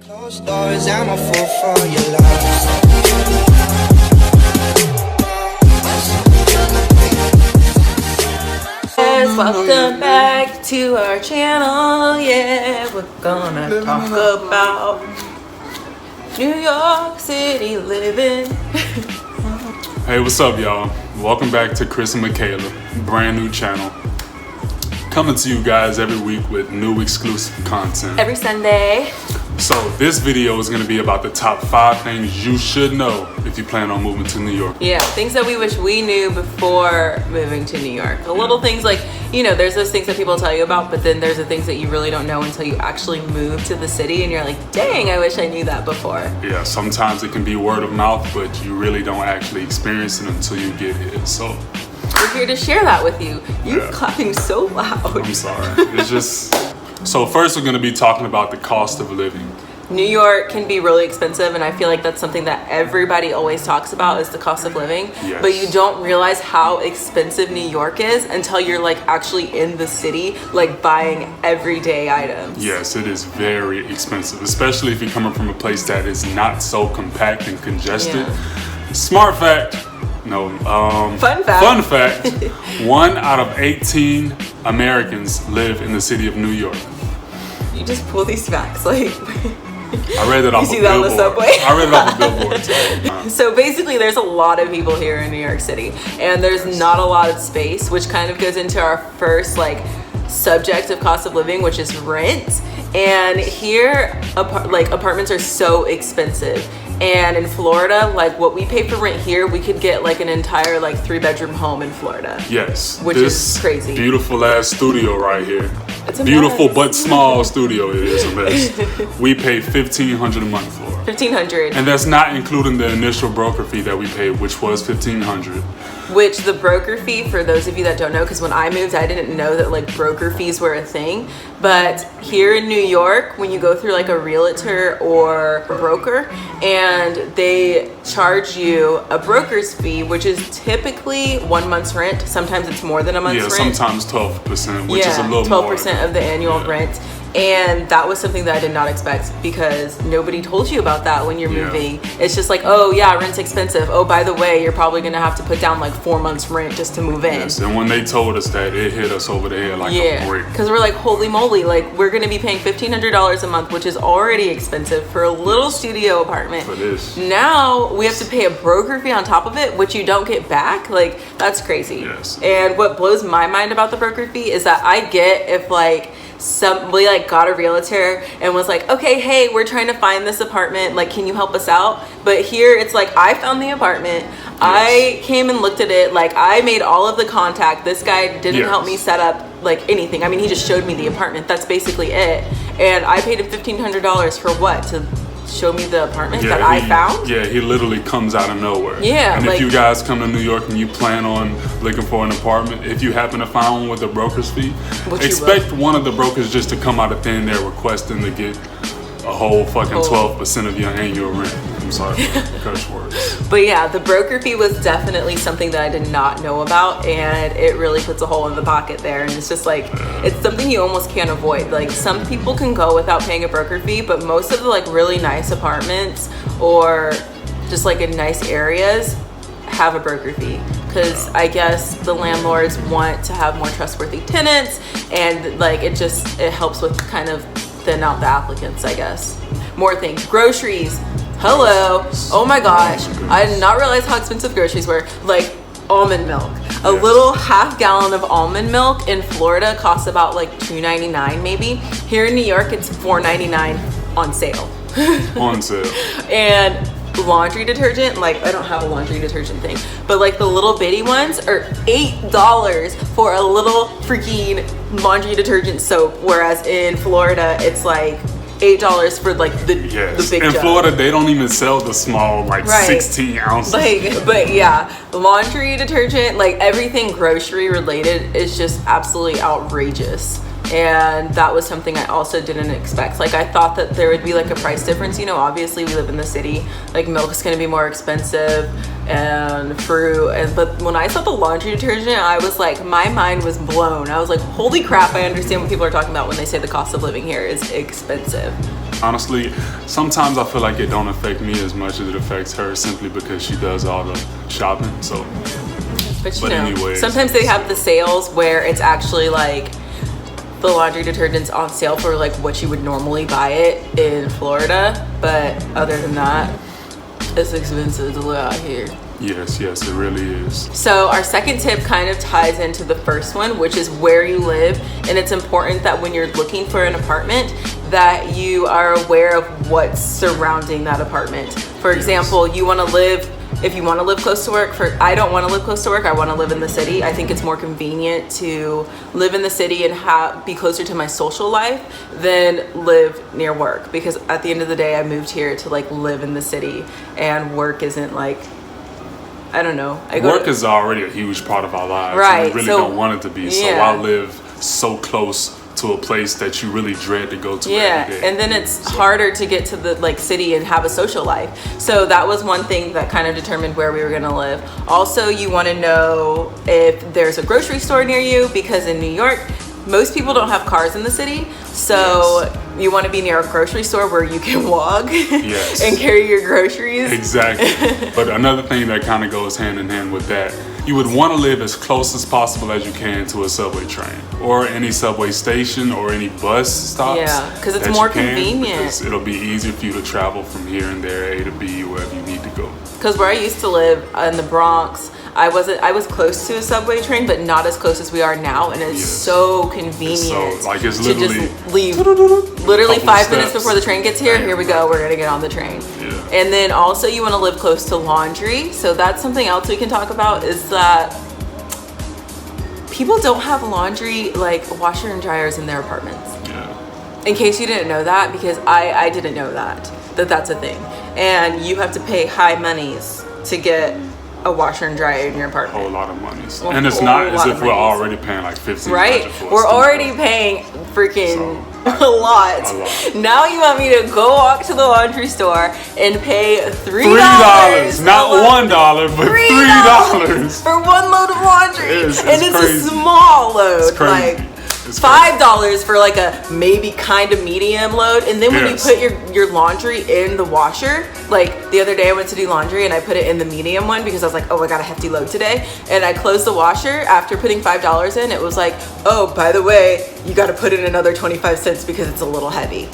Closed doors, I'm a fool for your love. Yes, welcome back to our channel. Yeah, we're gonna talk about New York City living. Hey, what's up, y'all? Welcome back to Chris and Makala, brand new channel. Coming to you guys every week with new exclusive content. Every Sunday. So this video is going to be about the top 5 things you should know if you plan on moving to New York. Yeah, things that we wish we knew before moving to New York. The little things like, you know, there's those things that people tell you about, but then there's the things that you really don't know until you actually move to the city and you're like, dang, I wish I knew that before. Yeah, sometimes it can be word of mouth, but you really don't actually experience it until you get here. So we're here to share that with you. You're clapping so loud. I'm sorry. It's just... So first we're going to be talking about the cost of living. New York can be really expensive, and I feel like that's something that everybody always talks about is the cost of living. Yes. But you don't realize how expensive New York is until you're like actually in the city, like buying everyday items. Yes, it is very expensive, especially if you're coming from a place that is not so compact and congested. Yeah. Smart fact. No. Fun fact. Fun fact. 1 out of 18 Americans live in the city of New York. You just pull these facts like. I read it off You see a that on billboard. the subway? I read it off a billboard. So basically there's a lot of people here in New York City, and there's not a lot of space, which kind of goes into our first like subject of cost of living, which is rent. And here apartments are so expensive. And in Florida, like what we pay for rent here, we could get like an entire like 3-bedroom home in Florida. Yes. Which is crazy. Beautiful ass studio right here. It's a beautiful mess. but small studio. It is a mess. We pay $1,500 a month for it. $1,500. And that's not including the initial broker fee that we paid, which was $1,500. Which the broker fee, for those of you that don't know, because when I moved, I didn't know that like broker fees were a thing. But here in New York, when you go through like a realtor or a broker, and they charge you a broker's fee, which is typically 1 month's rent. Sometimes it's more than a month's rent. Yeah, sometimes 12%, which is a little 12% more. of the annual rent. And that was something that I did not expect, because nobody told you about that when you're moving. It's just like, oh yeah, rent's expensive. Oh, by the way, you're probably gonna have to put down like 4 months rent just to move in. Yes, and when they told us that, it hit us over the head like a brick. Because we're like, holy moly, like we're gonna be paying $1,500 a month, which is already expensive for a little studio apartment. For this. Now we have to pay a broker fee on top of it, which you don't get back. Like, that's crazy. Yes. And what blows my mind about the broker fee is that I get if like we like got a realtor and was like, okay, hey, we're trying to find this apartment, like can you help us out? But here it's like, I found the apartment, I came and looked at it, like I made all of the contact, this guy didn't help me set up like anything. I mean, he just showed me the apartment, that's basically it. And I paid him $1,500 for what? To show me the apartment that I found? Yeah, he literally comes out of nowhere. Yeah. And if you guys come to New York and you plan on looking for an apartment, if you happen to find one with a broker's fee, expect one of the brokers just to come out of thin air requesting to get a whole fucking 12% of your annual rent. I'm sorry for the curse words. But yeah, the broker fee was definitely something that I did not know about, and it really puts a hole in the pocket there. And it's just like, it's something you almost can't avoid. Like some people can go without paying a broker fee, but most of the like really nice apartments or just like in nice areas have a broker fee. Because I guess the landlords want to have more trustworthy tenants, and like it helps with kind of thin out the applicants, I guess. More things. Groceries. Hello. Oh my gosh. I did not realize how expensive groceries were. Like almond milk. A little half gallon of almond milk in Florida costs about like $2.99 maybe. Here in New York, it's $4.99 on sale. On sale. And laundry detergent, like I don't have a laundry detergent thing, but like the little bitty ones are $8 for a little freaking laundry detergent soap, whereas in Florida it's like $8 for like the big in jug. Florida they don't even sell the small like 16 ounces. Like, but yeah, laundry detergent, like everything grocery related is just absolutely outrageous. And that was something I also didn't expect. Like I thought that there would be like a price difference, you know, obviously we live in the city, like milk is gonna be more expensive and fruit, but when I saw the laundry detergent, I was like, my mind was blown. I was like, holy crap, I understand what people are talking about when they say the cost of living here is expensive. Honestly, sometimes I feel like it don't affect me as much as it affects her, simply because she does all the shopping. So, But but anyways, sometimes they have the sales where it's actually like the laundry detergent's on sale for like what you would normally buy it in Florida. But other than that, it's expensive to live out here. yes, it really is. So our second tip kind of ties into the first one, which is where you live. And it's important that when you're looking for an apartment, that you are aware of what's surrounding that apartment. For example, if you want to live close to work, I don't want to live close to work, I want to live in the city. I think it's more convenient to live in the city and be closer to my social life than live near work, because at the end of the day I moved here to like live in the city, and work isn't like, I don't know. Work is already a huge part of our lives. Right. And we really don't want it to be. Yeah. So I live so close to a place that you really dread to go to every day. And then it's harder to get to the like city and have a social life. So that was one thing that kind of determined where we were gonna live. Also, you wanna know if there's a grocery store near you, because in New York, most people don't have cars in the city. So you wanna be near a grocery store where you can walk and carry your groceries. Exactly. But another thing that kind of goes hand in hand with that, you would want to live as close as possible as you can to a subway train or any subway station or any bus stops. Yeah, because it's more convenient. Because it'll be easier for you to travel from here and there, A to B, wherever you need to go. Because where I used to live in the Bronx, I was close to a subway train, but not as close as we are now, and it's so convenient. So like it's to literally just leave. Literally 5 minutes steps. before the train gets here. Here we go. We're gonna get on the train. Yeah. And then also you want to live close to laundry. So that's something else we can talk about, is that people don't have laundry, like washer and dryers in their apartments. Yeah. In case you didn't know that, because I didn't know that's a thing. And you have to pay high monies to get a washer and dryer in your apartment. A whole lot of money. And it's not as if we're already paying like $1,500 right? for We're already paying freaking a lot. Now you want me to go walk to the laundry store and pay $3, not $1, but $3 for one load of laundry. It's it's crazy. A small load. It's crazy. Like $5 for like a maybe kind of medium load. And then when you put your laundry in the washer, like the other day I went to do laundry and I put it in the medium one because I was like, oh, I got a hefty load today. And I closed the washer after putting $5 in. It was like, oh, by the way, you got to put in another 25 cents because it's a little heavy.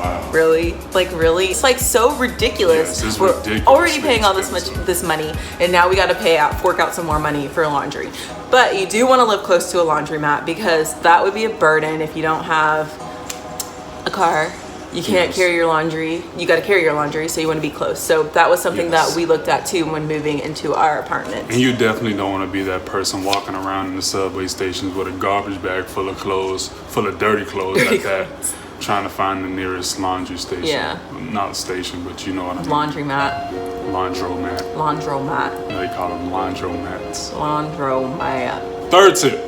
Wow. Really? Like really? It's like so ridiculous. Yes, it's We're ridiculous. already paying all this money, and now we got to fork out some more money for laundry. But you do want to live close to a laundromat, because that would be a burden if you don't have a car. You can't carry your laundry. You got to carry your laundry, so you want to be close. So that was something that we looked at too when moving into our apartment. And you definitely don't want to be that person walking around in the subway stations with a garbage bag full of clothes, full of dirty clothes like that, trying to find the nearest laundry station. Yeah. Not station, but you know what I mean. Laundromat. Laundromat. Laundromat. They call them laundromats. Laundromat. Third tip.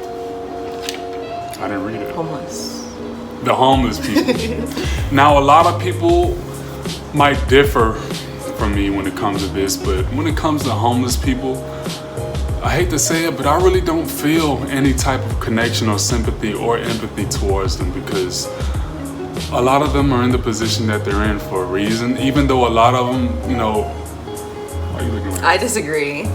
I didn't read it. Homeless. The homeless people. Now, a lot of people might differ from me when it comes to this, but when it comes to homeless people, I hate to say it, but I really don't feel any type of connection or sympathy or empathy towards them, because a lot of them are in the position that they're in for a reason, even though a lot of them, you know, why are you looking like I disagree.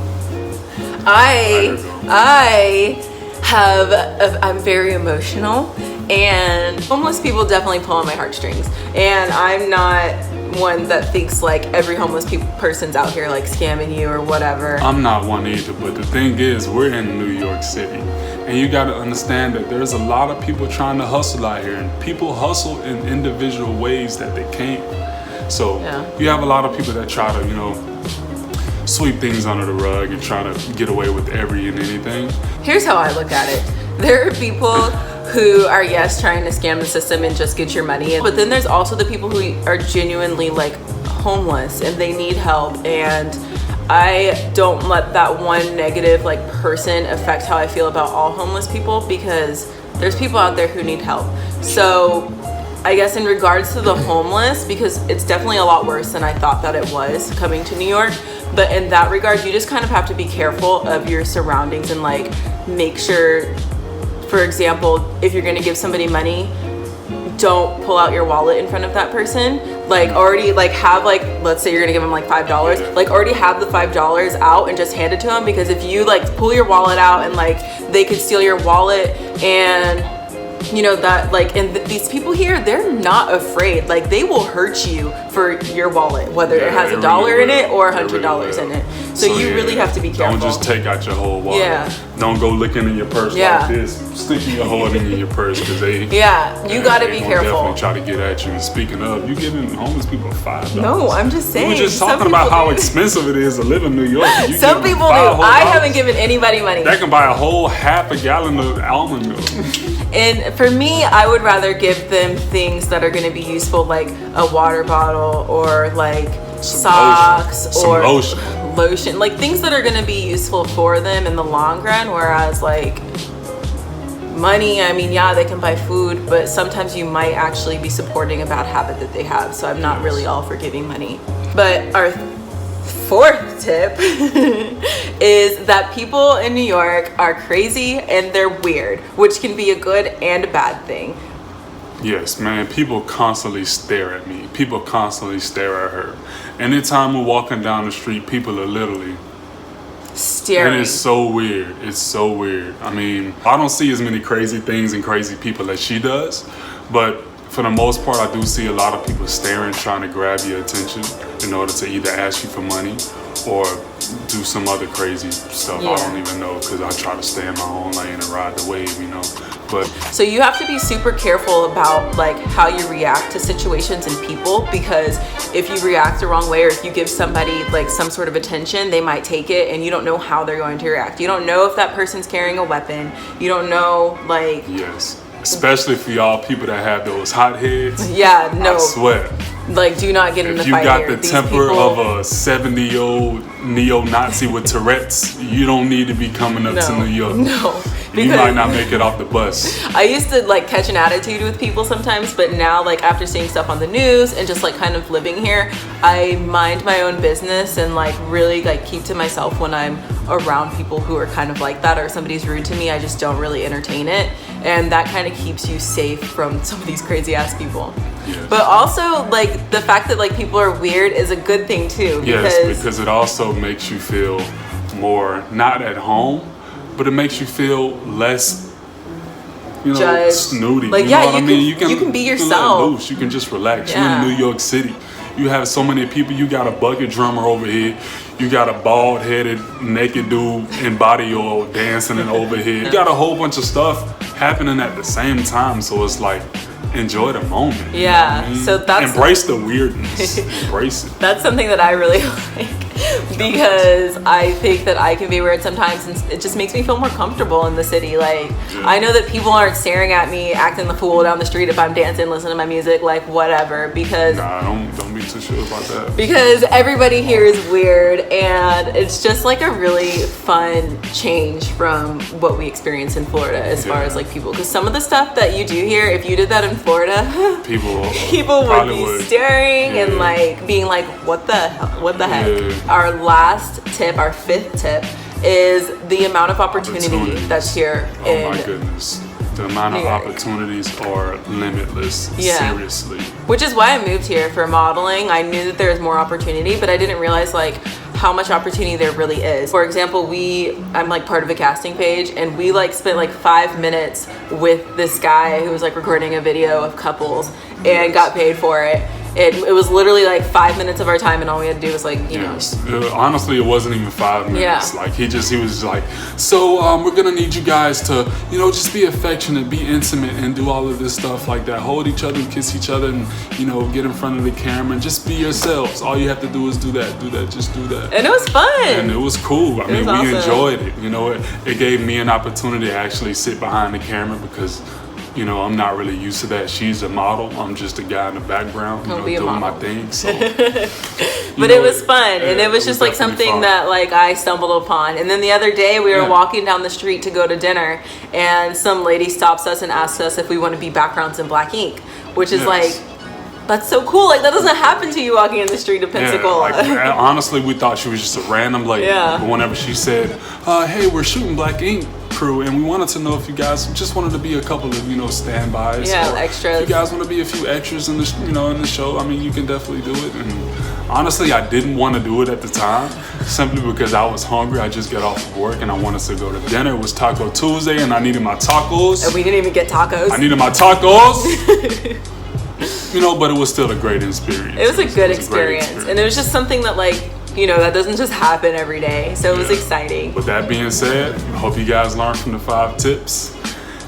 I'm very emotional, and homeless people definitely pull on my heartstrings. And I'm not one that thinks like every homeless person's out here like scamming you or whatever. I'm not one either, but the thing is, we're in New York City, and you got to understand that there's a lot of people trying to hustle out here, and people hustle in individual ways that they can. So you have a lot of people that try to, you know, sweep things under the rug and try to get away with every and anything. Here's how I look at it. There are people who are, yes, trying to scam the system and just get your money. But then there's also the people who are genuinely like homeless and they need help. And I don't let that one negative like person affect how I feel about all homeless people, because there's people out there who need help. So I guess in regards to the homeless, because it's definitely a lot worse than I thought that it was coming to New York. But in that regard, you just kind of have to be careful of your surroundings and like make sure, for example, if you're going to give somebody money, don't pull out your wallet in front of that person. Like already like have like, let's say you're gonna give them like $5, like already have the $5 out and just hand it to them, because if you like pull your wallet out and like they could steal your wallet, and you know that like, and these people here, they're not afraid. Like they will hurt you for your wallet, whether it has $1 in it or $100 in it. So you really have to be careful. Don't just take out your whole wallet. Yeah. Don't go looking in your purse like this, sticking your whole thing in your purse, because they. Yeah, you got to be careful. Definitely try to get at you. And speaking of, you giving homeless people $5. No, I'm just saying. We were just talking about how expensive it is to live in New York. Some people do. I haven't given anybody money. That can buy a whole half a gallon of almond milk. And for me, I would rather give them things that are going to be useful, like a water bottle or like socks or lotion, like things that are going to be useful for them in the long run. Whereas like money, I mean, yeah, they can buy food, but sometimes you might actually be supporting a bad habit that they have. So I'm not really all for giving money. But our fourth tip is that people in New York are crazy and they're weird, which can be a good and a bad thing. Yes, man, people constantly stare at me. People constantly stare at her. Anytime we're walking down the street, people are literally staring. And it's so weird. It's so weird. I mean, I don't see as many crazy things and crazy people as she does, but for the most part, I do see a lot of people staring, trying to grab your attention in order to either ask you for money or do some other crazy stuff. I don't even know, because I try to stay in my own lane and ride the wave, you know. But so you have to be super careful about like how you react to situations and people, because if you react the wrong way, or if you give somebody like some sort of attention, they might take it and you don't know how they're going to react. You don't know if that person's carrying a weapon. You don't know, like. Yes. Especially for y'all people that have those hot heads. Yeah, no. I swear. Like, do not get in the fight. If you got the temper of a 70-year-old neo-Nazi with Tourette's, you don't need to be coming up to New York. No. You might not make it off the bus. I used to like catch an attitude with people sometimes, but now like after seeing stuff on the news and just like kind of living here, I mind my own business and like really like keep to myself when I'm around people who are kind of like that, or if somebody's rude to me, I just don't really entertain it. And that kind of keeps you safe from some of these crazy ass people. Yes. But also like the fact that like people are weird is a good thing too. Because it also makes you feel more not at home, but it makes you feel less, you know, judged, snooty. Like, you know what I mean? You can be yourself. You can let loose. You can just relax. Yeah. You're in New York City. You have so many people. You got a bucket drummer over here. You got a bald-headed, naked dude in body oil dancing over here. You got a whole bunch of stuff happening at the same time. So it's like, enjoy the moment. Yeah. You know what I mean? So that's embrace the weirdness. Embrace it. That's something that I really like, because I think that I can be weird sometimes, and it just makes me feel more comfortable in the city. Like, I know that people aren't staring at me, acting the fool down the street if I'm dancing, listening to my music, like whatever. Because don't be too sure about that. Because everybody here is weird, and it's just like a really fun change from what we experience in Florida as far as like people. Because some of the stuff that you do here, if you did that in Florida, people would be staring and like being like, what the heck? Yeah. Our last tip, our fifth tip, is the amount of opportunity that's here. Oh my goodness. The amount of opportunities are limitless. Seriously. Which is why I moved here for modeling. I knew that there was more opportunity, but I didn't realize like how much opportunity there really is. For example, I'm like part of a casting page, and we like spent like 5 minutes with this guy who was like recording a video of couples and got paid for it. It was literally like 5 minutes of our time, and all we had to do was like, you know. Honestly, it wasn't even 5 minutes. Yeah. Like he was like, so we're gonna need you guys to, you know, just be affectionate, be intimate, and do all of this stuff like that. Hold each other, kiss each other, and you know, get in front of the camera and just be yourselves. All you have to do is do that, just do that. And it was fun. And it was cool. I mean, we enjoyed it. You know, it gave me an opportunity to actually sit behind the camera, because you know, I'm not really used to that. She's a model. I'm just a guy in the background, you know, doing my thing. So, but it was fun, and it was just like something fun that like I stumbled upon. And then the other day we were walking down the street to go to dinner, and some lady stops us and asks us if we want to be backgrounds in black ink, which is like, that's so cool. Like, that doesn't happen to you walking in the street of Pensacola. Like, honestly, we thought she was just a random lady. But whenever she said, hey, we're shooting black ink, crew, and we wanted to know if you guys just wanted to be a couple of, you know, standbys. Yeah, or extras. If you guys want to be a few extras in the, you know, in the show, I mean, you can definitely do it. And honestly, I didn't want to do it at the time, simply because I was hungry. I just got off of work and I wanted to go to dinner. It was Taco Tuesday, and I needed my tacos. And we didn't even get tacos. I needed my tacos. You know, but it was still a great experience. It was a good experience. And it was just something that, like, you know, that doesn't just happen every day. So it was exciting. With that being said, I hope you guys learned from the 5 tips.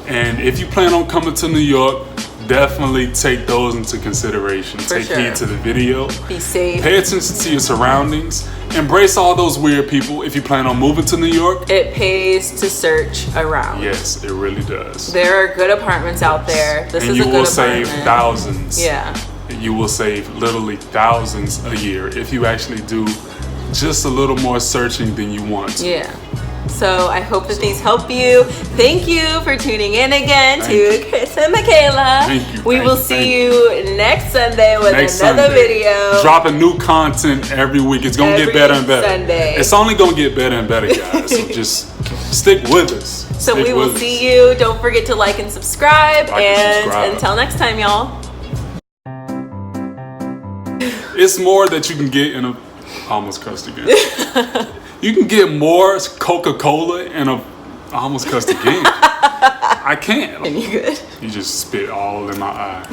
And if you plan on coming to New York, definitely take those into consideration. Take heed to the video. Be safe. Pay attention to your surroundings. Embrace all those weird people. If you plan on moving to New York, it pays to search around. Yes, it really does. There are good apartments out there. This is a good apartment. And you will save thousands. Yeah. You will save literally thousands a year if you actually do just a little more searching than you want to. Yeah. So I hope that these help you. Thank you for tuning in again to Chris and Makala. Thank you. We will see you next Sunday with another video. Dropping new content every week. It's going to get better and better. Sunday. It's only going to get better and better, guys. So just stick with us. So we will see you. Don't forget to like and subscribe. Until next time, y'all. It's more that you can get in a... I almost cussed again. You can get more Coca-Cola in a... I almost cussed again. I can't. And you good? You just spit all in my eye.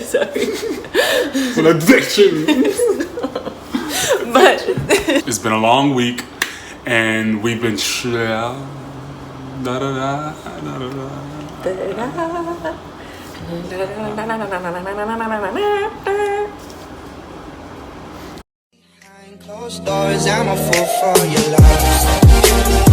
Sorry. It's an addiction. But... It's been a long week, and we've been... Closed doors, I'm a fool for your love.